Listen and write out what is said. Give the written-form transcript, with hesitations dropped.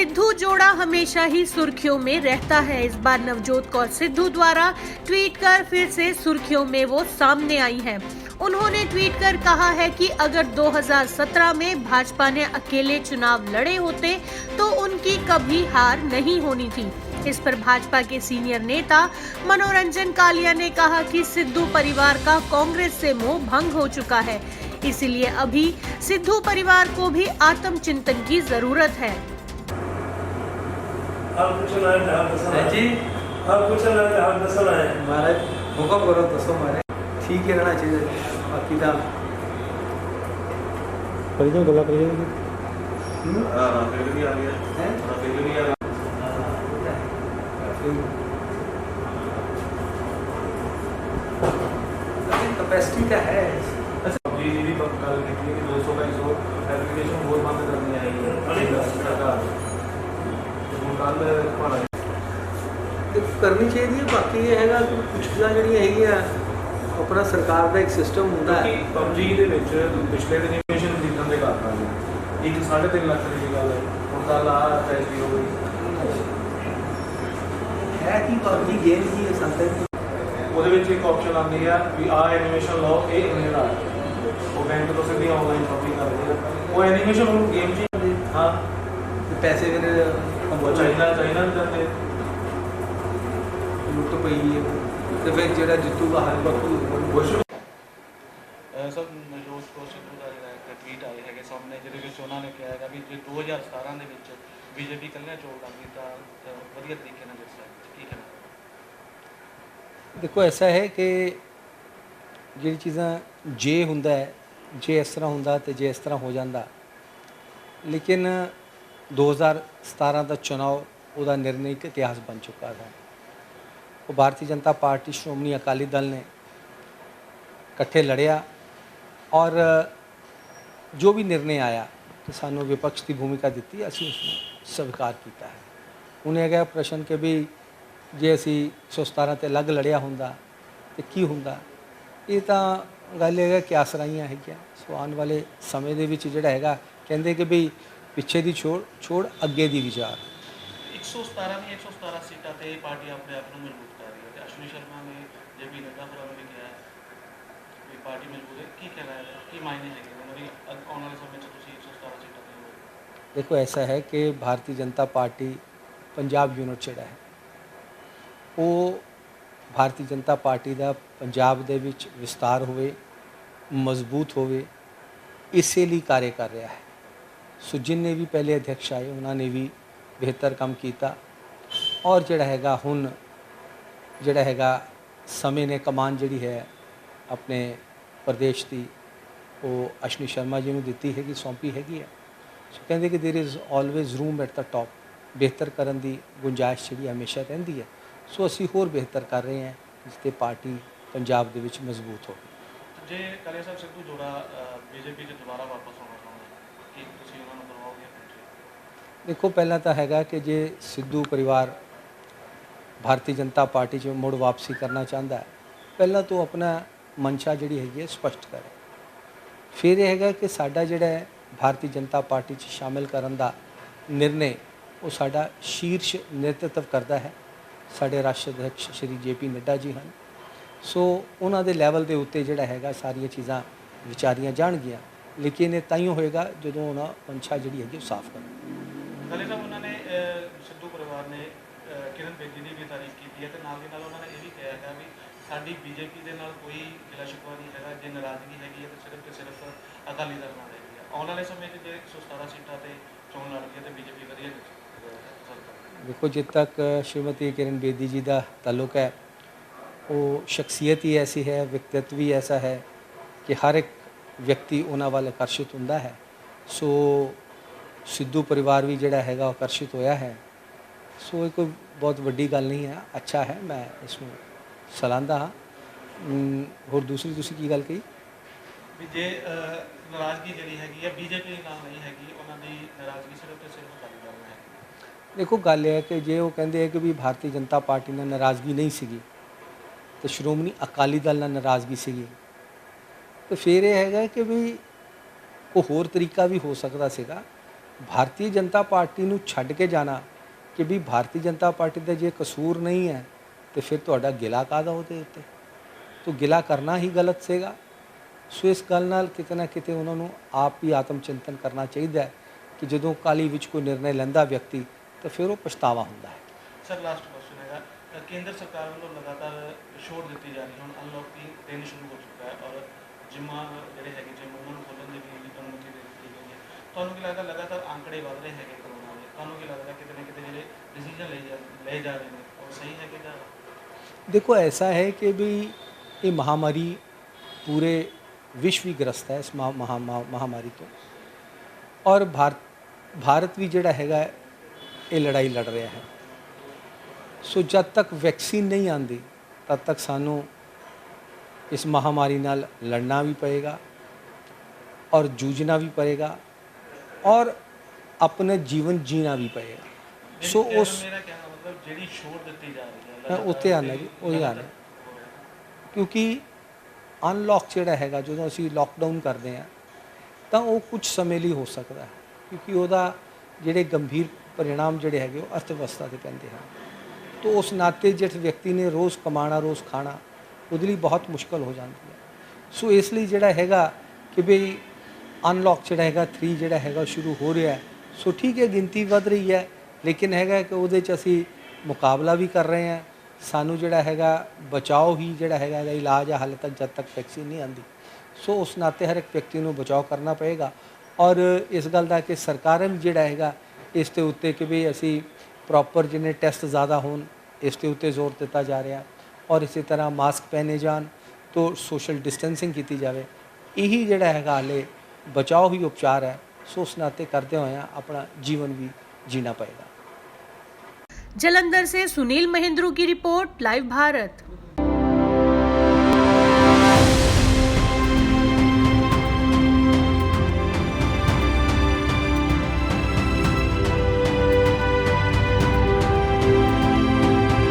सिद्धू जोड़ा हमेशा ही सुर्खियों में रहता है। इस बार नवजोत कौर सिद्धू द्वारा ट्वीट कर फिर से सुर्खियों में वो सामने आई हैं। उन्होंने ट्वीट कर कहा है कि अगर 2017 में भाजपा ने अकेले चुनाव लड़े होते तो उनकी कभी हार नहीं होनी थी। इस पर भाजपा के सीनियर नेता मनोरंजन कालिया ने कहा कि सिद्धू परिवार का कांग्रेस से मोह भंग हो चुका है, इसीलिए अभी सिद्धू परिवार को भी आत्मचिंतन की जरूरत है। आप कुछ ना है जी, आप कुछ ना है महाराज, हुक्म करो दसो महाराज, ठीक ही रहना चाहिए। बाकी का परिजन गला परिजन हां फिर भी आ गया है, फिर भी आ गया कैपेसिटी का है। अच्छा जी जी कल निकली कि 200 का एप्लीकेशन बहुत बंद करनी है करनी चाहिए। बाकी ये है कि कुछ चीज़ां ਜਿਹੜੀਆਂ अपना सरकार का एक सिस्टम होता है। पबजी ਦੇ ਵਿੱਚ ਪਿਛਲੇ ਦਿਨ ਇਨੋਵੇਸ਼ਨ ਜਿੱਤਣ ਦੇ ਕਾਰਨ ਇੱਕ 3.5 ਲੱਖ ਦੀ ਗੱਲ ਹੈ, ਹੁਣ ਕੱਲ ਆ ਫੈਸਲੀ ਹੋ ਗਈ ਹੈ ਕਿ ਪਬਜੀ ਗੇਮ ਦੀ ਸੰਤਨ ਉਹਦੇ ਵਿੱਚ ਇੱਕ ਆਪਸ਼ਨ ਆਉਂਦੀ ਹੈ ਵੀ ਆ ਐਨੀਮੇਸ਼ਨ ਲਾਓ, ਇਹ ਜਿਹੜਾ ਉਹ ਬੈਂਕ ਤੋਂ ਸਿੱਧੀ ਆਨਲਾਈਨ ਸ਼ਾਪਿੰਗ ਕਰਦੇ ਆ, ਉਹ ਐਨੀਮੇਸ਼ਨ ਉਹ ਗੇਮ 'ਚ ਹਾਂ ਪੈਸੇ ਫਿਰ ਉਹ ਚਾਈਨਾ ਦੇ ਲੁੱਟ ਪਈ ਹੈ ਤੇ ਫਿਰ ਜਿਹੜਾ ਜਿੱਤੂਗਾ ਹਰ ਵਕਤ ਸਰ ਨਵਜੋਤ ਕੌਰ ਸਿੱਧੂ ਦਾ ਜਿਹੜਾ ਇੱਕ ਟਵੀਟ ਆਏ ਹੈਗੇ ਸਾਹਮਣੇ, ਜਿਹਦੇ ਵਿੱਚ ਉਹਨਾਂ ਨੇ ਕਿਹਾ ਹੈਗਾ ਵੀ ਜੇ 2017 ਦੇ ਵਿੱਚ ਬੀਜੇਪੀ ਇਕੱਲੇ ਚੋਣ ਕਰਦੀ ਤਾਂ ਵਧੀਆ ਤਰੀਕੇ ਨਾਲ ਜਿੱਤ ਸਕਦੀ। ਕੀ ਕਹਿਣਾ? देखो ऐसा है कि ਜਿਹੜੀ ਚੀਜ਼ਾਂ ਜੇ ਹੁੰਦਾ ਹੈ, ਜੇ ਇਸ ਤਰ੍ਹਾਂ ਹੁੰਦਾ ਤੇ ਜੇ ਇਸ ਤਰ੍ਹਾਂ ਹੋ ਜਾਂਦਾ, ਲੇਕਿਨ 2017 ਦਾ ਚੁਣਾव ਉਹਦਾ ਨਿਰਣਾਇਕ ਇਤਿਹਾਸ ਬਣ ਚੁੱਕਾ ਹੈ। ਉਹ ਭਾਰਤੀ ਜਨਤਾ ਪਾਰਟੀ ਸ਼੍ਰੋਮਣੀ ਅਕਾਲੀ ਦਲ ਨੇ ਇਕੱਠੇ ਲੜਿਆ ਔਰ ਜੋ ਵੀ ਨਿਰਣੇ ਆਇਆ ਕਿ ਸਾਨੂੰ ਵਿਪਕਸ਼ ਦੀ ਭੂਮਿਕਾ ਦਿੱਤੀ, ਅਸੀਂ ਉਸਨੂੰ ਸਵੀਕਾਰ ਕੀਤਾ ਹੈ। ਹੁਣ ਇਹ ਗਿਆ ਪ੍ਰਸ਼ਨ ਕਿ ਵੀ ਜੇ ਅਸੀਂ 117 ਤੇ ਅਲੱਗ ਲੜਿਆ ਹੁੰਦਾ ਤੇ ਕੀ ਹੁੰਦਾ, ਇਹ ਤਾਂ ਗੱਲ ਇਹ ਹੈ ਕਿ ਆਸਰਾਈਆਂ ਹੈਗੀਆਂ। ਸੋ ਆਉਣ ਵਾਲੇ ਸਮੇਂ ਦੇ ਵਿੱਚ ਜਿਹੜਾ ਹੈਗਾ ਕਹਿੰਦੇ ਕਿ ਵੀ ਪਿੱਛੇ ਦੀ ਛੋੜ ਅੱਗੇ ਦੀ ਵਿਚਾਰ। 117 ਸੀਟਾਂ ਤੇ ਪਾਰਟੀ ਆਪਣੇ ਆਪ ਨੂੰ ਮਜ਼ਬੂਤ ਕਰ ਰਹੀ ਹੈ ਤੇ ਅਸ਼ਵਨੀ ਸ਼ਰਮਾ ਨੇ ਜੇਪੀ ਨੱਡਾ ਹੋਰਾਂ ਨੇ ਵੀ ਕਿਹਾ ਵੀ ਪਾਰਟੀ ਮਜ਼ਬੂਤ ਹੈ। ਕੀ ਕਹਿਣਾ ਹੈ, ਕੀ ਮਾਇਨੇ ਹੈਗੇ ਉਹਨਾਂ ਦੀ ਆਉਣ ਵਾਲੇ ਸਮੇਂ 'ਚ ਤੁਸੀਂ 117 ਸੀਟਾਂ ਤੇ ਹੋ? ਦੇਖੋ ਐਸਾ ਹੈ ਕਿ ਭਾਰਤੀ ਜਨਤਾ ਪਾਰਟੀ ਪੰਜਾਬ ਯੂਨਿਟ ਜਿਹੜਾ ਹੈ ਉਹ ਭਾਰਤੀ ਜਨਤਾ ਪਾਰਟੀ ਦਾ ਪੰਜਾਬ ਦੇ ਵਿੱਚ ਵਿਸਤਾਰ ਹੋਵੇ, ਮਜ਼ਬੂਤ ਹੋਵੇ, ਇਸੇ ਲਈ ਕਾਰਜ ਕਰ ਰਿਹਾ ਹੈ। ਸੋ ਜਿੰਨੇ ਵੀ ਪਹਿਲੇ ਅਧਿਕਸ਼ ਆਏ ਉਹਨਾਂ ਨੇ ਵੀ ਬਿਹਤਰ ਕੰਮ ਕੀਤਾ ਔਰ ਜਿਹੜਾ ਹੈਗਾ ਹੁਣ ਜਿਹੜਾ ਹੈਗਾ ਸਮੇਂ ਨੇ ਕਮਾਨ ਜਿਹੜੀ ਹੈ ਆਪਣੇ ਪ੍ਰਦੇਸ਼ ਦੀ ਉਹ ਅਸ਼ਵਨੀ ਸ਼ਰਮਾ ਜੀ ਨੂੰ ਦਿੱਤੀ ਹੈਗੀ, ਸੌਂਪੀ ਹੈਗੀ ਹੈ। ਸੋ ਕਹਿੰਦੇ ਕਿ there is always room at the top, ਬਿਹਤਰ ਕਰਨ ਦੀ ਗੁੰਜਾਇਸ਼ ਜਿਹੜੀ ਹਮੇਸ਼ਾ ਰਹਿੰਦੀ ਹੈ। ਸੋ ਅਸੀਂ ਹੋਰ ਬਿਹਤਰ ਕਰ ਰਹੇ ਹਾਂ ਜਿਸ 'ਤੇ ਪਾਰਟੀ ਪੰਜਾਬ ਦੇ ਵਿੱਚ ਮਜ਼ਬੂਤ ਹੋਵੇ। ਜੇ ਕਾਲੀਆ ਸਾਹਿਬ ਸਿੱਧੂ ਜੋੜਾ ਬੀਜੇਪੀ 'ਚ ਦੁਬਾਰਾ ਵਾਪਸ ਆਉਣਾ ਚਾਹੁੰਦੇ, ਕੀ ਤੁਸੀਂ ਉਹਨਾਂ ਨੂੰ ਕਰਵਾਓਗੇ? ਦੇਖੋ ਪਹਿਲਾਂ ਤਾਂ ਹੈਗਾ ਕਿ ਜੇ ਸਿੱਧੂ ਪਰਿਵਾਰ ਭਾਰਤੀ ਜਨਤਾ ਪਾਰਟੀ 'ਚ ਮੁੜ ਵਾਪਸੀ ਕਰਨਾ ਚਾਹੁੰਦਾ ਹੈ, ਪਹਿਲਾਂ ਤੋਂ ਆਪਣਾ ਮਨਸ਼ਾ ਜਿਹੜੀ ਹੈਗੀ ਹੈ ਸਪਸ਼ਟ ਕਰੇ। ਫਿਰ ਇਹ ਹੈਗਾ ਕਿ ਸਾਡਾ ਜਿਹੜਾ ਹੈ ਭਾਰਤੀ ਜਨਤਾ ਪਾਰਟੀ 'ਚ ਸ਼ਾਮਿਲ ਕਰਨ ਦਾ ਨਿਰਣੇ ਉਹ ਸਾਡਾ ਸ਼ੀਰਸ਼ ਨੇਤਰਤਵ ਕਰਦਾ ਹੈ ਸਾਡੇ ਰਾਸ਼ਟਰੀ ਅਧਿਕਸ਼ ਸ਼੍ਰੀ ਜੇਪੀ ਨੱਡਾ ਜੀ ਹਨ। ਸੋ ਉਹਨਾਂ ਦੇ ਲੈਵਲ ਦੇ ਉੱਤੇ ਜਿਹੜਾ ਹੈਗਾ ਸਾਰੀਆਂ ਚੀਜ਼ਾਂ ਵਿਚਾਰੀਆਂ ਜਾਣਗੀਆਂ, ਲੇਕਿਨ ਇਹ ਤਾਂ ਹੀ ਹੋਏਗਾ ਜਦੋਂ ਉਹਨਾਂ ਮਨਸ਼ਾ ਜਿਹੜੀ ਹੈਗੀ ਉਹ ਸਾਫ਼ ਕਰਨ। ਕਾਲੀਆ ਸਾਹਿਬ ਉਹਨਾਂ ਨੇ ਸਿੱਧੂ ਪਰਿਵਾਰ ਨੇ ਕਿਰਨ ਬੇਦੀ ਦੀ ਵੀ ਤਾਰੀਫ ਕੀਤੀ ਹੈ ਤੇ ਨਾਲ ਦੀ ਨਾਲ ਉਹਨਾਂ ਨੇ ਇਹ ਵੀ ਕਿਹਾ ਹੈਗਾ ਵੀ ਸਾਡੀ ਬੀਜੇਪੀ ਦੇ ਨਾਲ ਕੋਈ ਗਿਲਾ ਸ਼ਿਕਵਾ ਨਹੀਂ ਹੈਗਾ, ਜੇ ਨਾਰਾਜ਼ਗੀ ਹੈਗੀ ਹੈ ਤਾਂ ਸਿਰਫ ਅਕਾਲੀ ਦਲ ਨਾਲ ਹੈਗੀ ਹੈ। ਆਉਣ ਵਾਲੇ ਸਮੇਂ 'ਚ ਜੇ 117 ਸੀਟਾਂ ਤੇ ਚੋਣ ਲੜਦੀ ਹੈ ਤੇ ਬੀਜੇਪੀ ਵਧੀਆ देखो जब तक श्रीमती किरण बेदी जी का ताल्लुक है वो शख्सियत ही ऐसी है, व्यक्तित्व भी ऐसा है कि हर एक व्यक्ति उन्होंने वाल आकर्षित होता है। सो सिद्धू परिवार भी जोड़ा है आकर्षित होया है। सो ये कोई बहुत वड्डी गल नहीं है, अच्छा है, मैं इसमें सलाहदा हाँ। होर दूसरी तुसी की गल कही भी जे नाराज़गी जी हैगी बीजेपी नाल नहीं हैगी, उन्होंने नाराज़गी सिर्फ तो सिर्फ अकाली दल है। देखो गल है कि जे वो कहते हैं कि भी भारतीय जनता पार्टी ਨਾਲ नाराज़गी नहीं सी तो श्रोमणी अकाली दल ਨਾਲ नाराज़गी सी, तो फिर यह है कि भी कोई होर तरीका भी हो सकता सीगा ਭਾਰਤੀ ਜਨਤਾ ਪਾਰਟੀ ਨੂੰ ਛੱਡ ਕੇ ਜਾਣਾ ਕਿ ਵੀ ਭਾਰਤੀ ਜਨਤਾ ਪਾਰਟੀ ਦਾ ਜੇ ਕਸੂਰ ਨਹੀਂ ਹੈ ਤੇ ਫਿਰ ਤੁਹਾਡਾ ਗਿਲਾ ਕਾਹਦਾ ਉਹਦੇ ਉੱਤੇ, ਤੋ ਗਿਲਾ ਕਰਨਾ ਹੀ ਗਲਤ ਸੀਗਾ। ਸੋ ਇਸ ਗੱਲ ਨਾਲ ਕਿਤੇ ਨਾ ਕਿਤੇ ਉਹਨਾਂ ਨੂੰ ਆਪ ਹੀ ਆਤਮ ਚਿੰਤਨ ਕਰਨਾ ਚਾਹੀਦਾ ਹੈ ਕਿ ਜਦੋਂ ਕਾਲੀ ਵਿੱਚ ਕੋਈ ਨਿਰਣੇ ਲੈਂਦਾ ਵਿਅਕਤੀ ਤਾਂ ਫਿਰ ਉਹ ਪਛਤਾਵਾ ਹੁੰਦਾ ਹੈ। ਸਰ ਲਾਸਟ ਕੁਐਸਚਨ ਹੈਗਾ, ਕੇਂਦਰ ਸਰਕਾਰ ਵੱਲੋਂ ਲਗਾਤਾਰ ਛੋਟ ਦਿੱਤੀ ਜਾ ਰਹੀ ਹੈ, ਹੁਣ ਅਨਲੌਕਿੰਗ 3 ਸ਼ੁਰੂ ਹੋ ਚੁੱਕਾ ਹੈ ਔਰ ਜਿੰਮਾਂ ਜਿਹੜੇ ਹੈਗੇ ਜਿੰਮ ਉਹਨਾਂ ਨੂੰ ਖੋਲ੍ਹਣ ਦੀ ਵੀ ਅਨੁਮਤੀ ਦੇ ਦਿੱਤੀ ਗਈ ਹੈ। ਤੁਹਾਨੂੰ ਕੀ ਲੱਗਦਾ ਲਗਾਤਾਰ ਅੰਕੜੇ ਵੱਧ ਰਹੇ ਹੈਗੇ ਕਰੋਨਾ ਦੇ, ਤੁਹਾਨੂੰ ਕੀ ਲੱਗਦਾ ਕਿਤੇ ਨਾ ਕਿਤੇ ਜਿਹੜੇ ਡਿਸੀਜਨ ਲਏ ਜਾ ਰਹੇ ਨੇ ਉਹ ਸਹੀ ਹੈ ਕਿ ਜਾਂ? देखो ऐसा है कि भी ये महामारी पूरे विश्व ही ग्रस्त है इस महामारी तो, और भारत भी जिहड़ा हैगा ये लड़ाई लड़ रहा है। सो जब तक वैक्सीन नहीं आती तब तक सानू इस महामारी नाल लड़ना भी पएगा और जूझना भी पएगा और अपने जीवन जीना भी पएगा। सो उस ਮੇਰਾ ਕਹਿਣ ਦਾ ਮਤਲਬ ਜਿਹੜੀ ਛੋਟ ਦਿੱਤੀ ਜਾ ਰਹੀ ਹੈ मैं उत्ते आना जी वही आना, क्योंकि अनलॉक ਜਿਹੜਾ ਹੈਗਾ ਜਦੋਂ ਅਸੀਂ ਲੋਕਡਾਊਨ ਕਰਦੇ ਹਾਂ ਤਾਂ ਉਹ ਕੁਝ ਸਮੇਂ ਲਈ ਹੋ ਸਕਦਾ ਹੈ, ਕਿਉਂਕਿ ਉਹਦਾ ਜਿਹੜੇ ਗੰਭੀਰ परिणाम ਜਿਹੜੇ ਹੈਗੇ ਉਹ ਅਰਥ ਵਿਵਸਥਾ ਤੇ ਪੈਂਦੇ ਹਨ। तो उस नाते जिस व्यक्ति ने रोज़ कमाना रोज़ खाना ਉਹਦੇ ਲਈ ਬਹੁਤ ਮੁਸ਼ਕਲ ਹੋ ਜਾਂਦੀ ਹੈ। ਸੋ ਇਸ ਲਈ ਜਿਹੜਾ ਹੈਗਾ ਕਿ ਵੀ ਅਨਲੌਕ ਜਿਹੜਾ ਹੈਗਾ 3 ਜਿਹੜਾ ਹੈਗਾ ਸ਼ੁਰੂ ਹੋ ਰਿਹਾ ਹੈ। ਸੋ ਠੀਕ ਹੈ ਗਿਣਤੀ ਵੱਧ ਰਹੀ ਹੈ, ਲੇਕਿਨ ਹੈਗਾ ਕਿ ਉਹਦੇ 'ਚ ਅਸੀਂ ਮੁਕਾਬਲਾ ਵੀ ਕਰ ਰਹੇ ਹਾਂ। ਸਾਨੂੰ ਜਿਹੜਾ ਹੈਗਾ ਬਚਾਓ ਹੀ ਜਿਹੜਾ ਹੈਗਾ ਇਹਦਾ ਇਲਾਜ ਹੈ ਹਾਲੇ ਤੱਕ ਜਦ ਤੱਕ ਵੈਕਸੀਨ ਨਹੀਂ ਆਉਂਦੀ। ਸੋ ਉਸ ਨਾਤੇ ਹਰ ਇੱਕ ਵਿਅਕਤੀ ਨੂੰ ਬਚਾਓ ਕਰਨਾ ਪਏਗਾ ਔਰ ਇਸ ਗੱਲ ਦਾ ਕਿ ਸਰਕਾਰਾਂ ਵੀ ਜਿਹੜਾ ਹੈਗਾ ਇਸ ਦੇ ਉੱਤੇ ਕਿ ਵੀ ਅਸੀਂ ਪ੍ਰੋਪਰ ਜਿੰਨੇ ਟੈਸਟ ਜ਼ਿਆਦਾ ਹੋਣ ਇਸ ਦੇ ਉੱਤੇ ਜ਼ੋਰ ਦਿੱਤਾ ਜਾ ਰਿਹਾ ਔਰ ਇਸੇ ਤਰ੍ਹਾਂ ਮਾਸਕ ਪਹਿਨੇ ਜਾਣ ਤੋਂ ਸੋਸ਼ਲ ਡਿਸਟੈਂਸਿੰਗ ਕੀਤੀ ਜਾਵੇ। ਇਹੀ ਜਿਹੜਾ ਹੈਗਾ ਹਾਲੇ ਬਚਾਓ ਹੀ ਉਪਚਾਰ ਹੈ। ਸੋ ਉਸ ਨਾਤੇ ਕਰਦੇ ਹੋਏ ਆਪਣਾ ਜੀਵਨ ਵੀ जीना पड़ेगा। जलंधर से सुनील महेंद्रू की रिपोर्ट, लाइव भारत।